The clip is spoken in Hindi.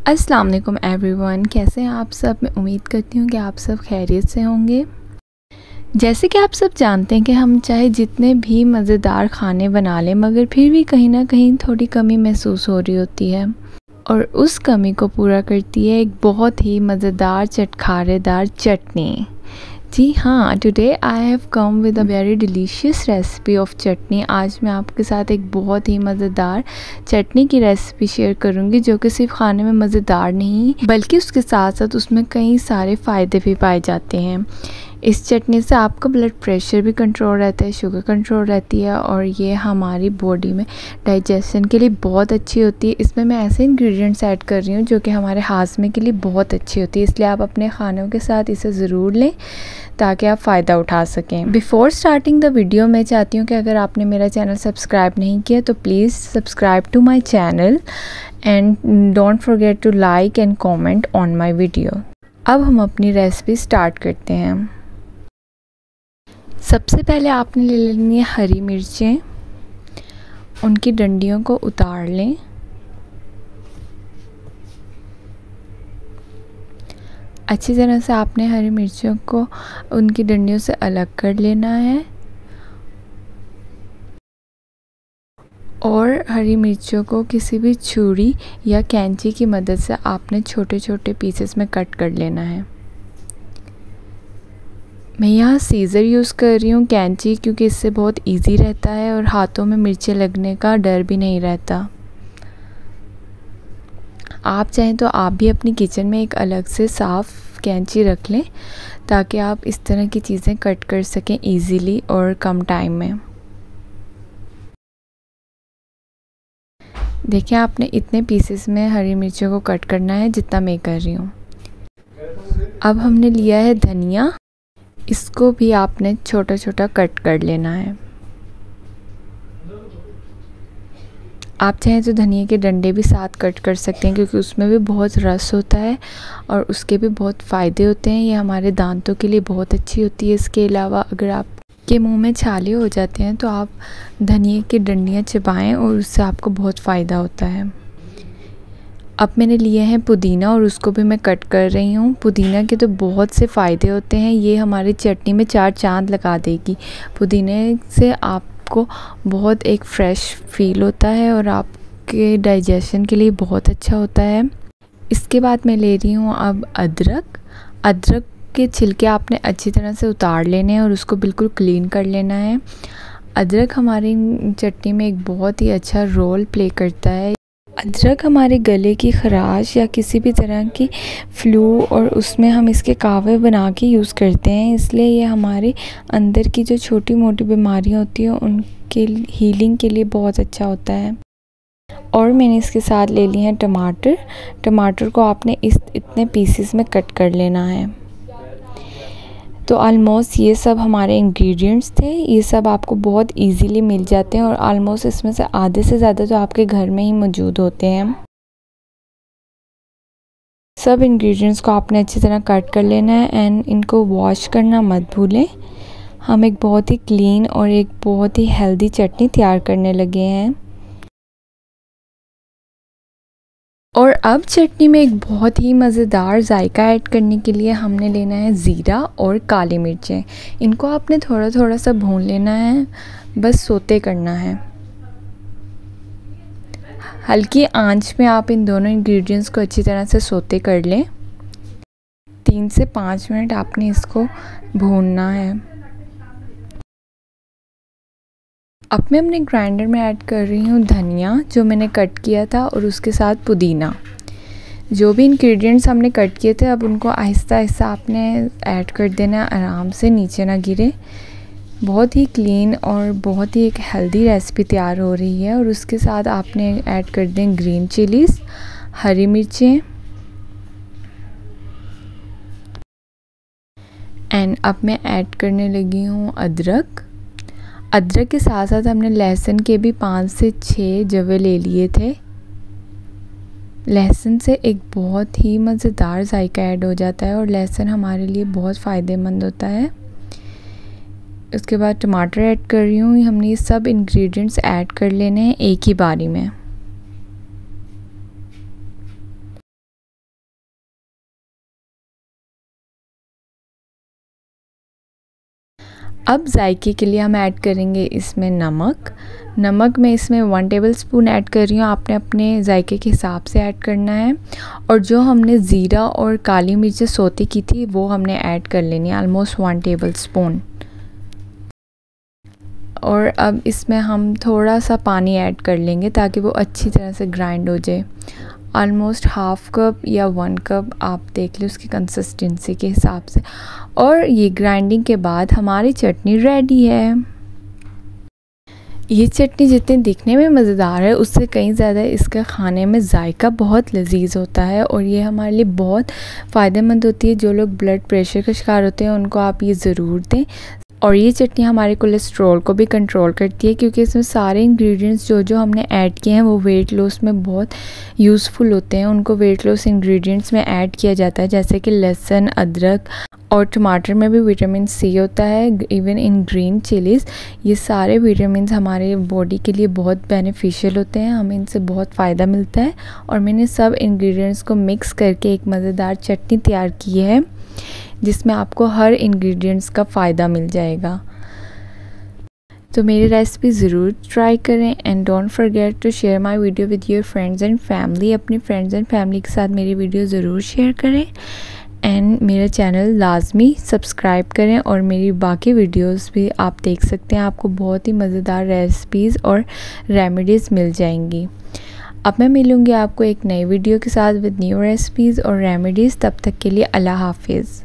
अस्सलाम वालेकुम एवरीवन, कैसे हैं आप सब। मैं उम्मीद करती हूँ कि आप सब खैरियत से होंगे। जैसे कि आप सब जानते हैं कि हम चाहे जितने भी मज़ेदार खाने बना लें मगर फिर भी कहीं ना कहीं थोड़ी कमी महसूस हो रही होती है, और उस कमी को पूरा करती है एक बहुत ही मज़ेदार चटखारेदार चटनी। जी हाँ, today I have come with a very delicious recipe of chutney. आज मैं आपके साथ एक बहुत ही मज़ेदार चटनी की रेसिपी शेयर करूंगी, जो कि सिर्फ खाने में मज़ेदार नहीं बल्कि उसके साथ साथ उसमें कई सारे फ़ायदे भी पाए जाते हैं। इस चटनी से आपका ब्लड प्रेशर भी कंट्रोल रहता है, शुगर कंट्रोल रहती है, और ये हमारी बॉडी में डाइजेशन के लिए बहुत अच्छी होती है। इसमें मैं ऐसे इंग्रेडिएंट्स ऐड कर रही हूँ जो कि हमारे हाजमे के लिए बहुत अच्छी होती है, इसलिए आप अपने खानों के साथ इसे ज़रूर लें ताकि आप फ़ायदा उठा सकें। बिफ़ोर स्टार्टिंग द वीडियो मैं चाहती हूँ कि अगर आपने मेरा चैनल सब्सक्राइब नहीं किया तो please subscribe to my channel and don't forget to like and comment on my video. अब हम अपनी रेसिपी स्टार्ट करते हैं। सबसे पहले आपने ले लेनी है हरी मिर्चें, उनकी डंडियों को उतार लें। अच्छी तरह से आपने हरी मिर्चों को उनकी डंडियों से अलग कर लेना है, और हरी मिर्चों को किसी भी छुरी या कैंची की मदद से आपने छोटे छोटे पीसेस में कट कर लेना है। मैं यहाँ सीज़र यूज़ कर रही हूँ, कैंची, क्योंकि इससे बहुत इजी रहता है और हाथों में मिर्चें लगने का डर भी नहीं रहता। आप चाहें तो आप भी अपनी किचन में एक अलग से साफ़ कैंची रख लें ताकि आप इस तरह की चीज़ें कट कर सकें इजीली और कम टाइम में। देखिए, आपने इतने पीसेस में हरी मिर्चों को कट करना है जितना मैं कर रही हूँ। अब हमने लिया है धनिया, इसको भी आपने छोटा छोटा कट कर लेना है। आप चाहें तो धनिया के डंडे भी साथ कट कर सकते हैं, क्योंकि उसमें भी बहुत रस होता है और उसके भी बहुत फ़ायदे होते हैं। ये हमारे दांतों के लिए बहुत अच्छी होती है। इसके अलावा अगर आपके मुंह में छाले हो जाते हैं तो आप धनिया की डंडियाँ चबाएं और उससे आपको बहुत फ़ायदा होता है। अब मैंने लिए हैं पुदीना और उसको भी मैं कट कर रही हूँ। पुदीना के तो बहुत से फ़ायदे होते हैं, ये हमारी चटनी में 4 चांद लगा देगी। पुदीने से आपको बहुत एक फ़्रेश फील होता है और आपके डाइजेशन के लिए बहुत अच्छा होता है। इसके बाद मैं ले रही हूँ अब अदरक। अदरक के छिलके आपने अच्छी तरह से उतार लेने हैं और उसको बिल्कुल क्लीन कर लेना है। अदरक हमारी चटनी में एक बहुत ही अच्छा रोल प्ले करता है। अदरक हमारे गले की ख़राश या किसी भी तरह की फ्लू और उसमें हम इसके कावे बना के यूज़ करते हैं, इसलिए ये हमारे अंदर की जो छोटी मोटी बीमारियां होती हैं उनके हीलिंग के लिए बहुत अच्छा होता है। और मैंने इसके साथ ले लिए हैं टमाटर। टमाटर को आपने इतने पीसेस में कट कर लेना है। तो ऑलमोस्ट ये सब हमारे इंग्रेडिएंट्स थे। ये सब आपको बहुत इजीली मिल जाते हैं और ऑलमोस्ट इसमें से आधे से ज़्यादा तो आपके घर में ही मौजूद होते हैं। सब इंग्रेडिएंट्स को आपने अच्छी तरह कट कर लेना है एंड इनको वॉश करना मत भूलें। हम एक बहुत ही क्लीन और एक बहुत ही हेल्दी चटनी तैयार करने लगे हैं। और अब चटनी में एक बहुत ही मज़ेदार जायका ऐड करने के लिए हमने लेना है ज़ीरा और काली मिर्चें। इनको आपने थोड़ा थोड़ा सा भून लेना है, बस सोते करना है। हल्की आंच में आप इन दोनों इंग्रेडिएंट्स को अच्छी तरह से सोते कर लें। 3 से 5 मिनट आपने इसको भूनना है। अब मैं अपने ग्राइंडर में ऐड कर रही हूँ धनिया जो मैंने कट किया था, और उसके साथ पुदीना। जो भी इंग्रेडिएंट्स हमने कट किए थे अब उनको आहिस्ता आहिस्ता आपने ऐड कर देना है, आराम से, नीचे ना गिरे। बहुत ही क्लीन और बहुत ही एक हेल्दी रेसिपी तैयार हो रही है। और उसके साथ आपने ऐड कर दें ग्रीन चिलीज़, हरी मिर्चें, एंड अब मैं ऐड करने लगी हूँ अदरक। अदरक के साथ साथ हमने लहसुन के भी 5 से 6 जवे ले लिए थे। लहसुन से एक बहुत ही मज़ेदार जायका ऐड हो जाता है और लहसुन हमारे लिए बहुत फ़ायदेमंद होता है। उसके बाद टमाटर ऐड कर रही हूँ। हमने ये सब इंग्रेडिएंट्स ऐड कर लेने हैं एक ही बारी में। अब जायके के लिए हम ऐड करेंगे इसमें नमक मैं इसमें 1 टेबलस्पून ऐड कर रही हूँ। आपने अपने जायके के हिसाब से ऐड करना है। और जो हमने ज़ीरा और काली मिर्च सौते की थी वो हमने ऐड कर लेनी है, ऑलमोस्ट 1 टेबलस्पून। और अब इसमें हम थोड़ा सा पानी ऐड कर लेंगे ताकि वो अच्छी तरह से ग्राइंड हो जाए। ऑलमोस्ट हाफ़ कप या 1 कप, आप देख लो उसकी कंसिस्टेंसी के हिसाब से। और ये ग्राइंडिंग के बाद हमारी चटनी रेडी है। ये चटनी जितनी दिखने में मज़ेदार है उससे कहीं ज़्यादा इसका खाने में जायका बहुत लजीज होता है और ये हमारे लिए बहुत फ़ायदेमंद होती है। जो लोग ब्लड प्रेशर का शिकार होते हैं उनको आप ये ज़रूर दें। और ये चटनी हमारे कोलेस्ट्रॉल को भी कंट्रोल करती है क्योंकि इसमें सारे इंग्रेडिएंट्स जो हमने ऐड किए हैं वो वेट लॉस में बहुत यूज़फुल होते हैं। उनको वेट लॉस इंग्रेडिएंट्स में ऐड किया जाता है, जैसे कि लहसुन, अदरक और टमाटर में भी विटामिन सी होता है, इवन इन ग्रीन चिलीज़। ये सारे विटामिन हमारे बॉडी के लिए बहुत बेनिफिशियल होते हैं, हमें इनसे बहुत फ़ायदा मिलता है। और मैंने सब इंग्रेडिएंट्स को मिक्स करके एक मज़ेदार चटनी तैयार की है जिसमें आपको हर इंग्रेडिएंट्स का फ़ायदा मिल जाएगा। तो मेरी रेसिपी ज़रूर ट्राई करें and don't forget to share my video with your friends and family. अपनी फ्रेंड्स एंड फैमिली के साथ मेरी वीडियो ज़रूर शेयर करें एंड मेरा चैनल लाजमी सब्सक्राइब करें। और मेरी बाकी वीडियोस भी आप देख सकते हैं, आपको बहुत ही मज़ेदार रेसिपीज़ और रेमेडीज़ मिल जाएंगी। अब मैं मिलूँगी आपको एक नई वीडियो के साथ विद न्यू रेसिपीज़ और रेमेडीज़। तब तक के लिए अल्लाह हाफिज़।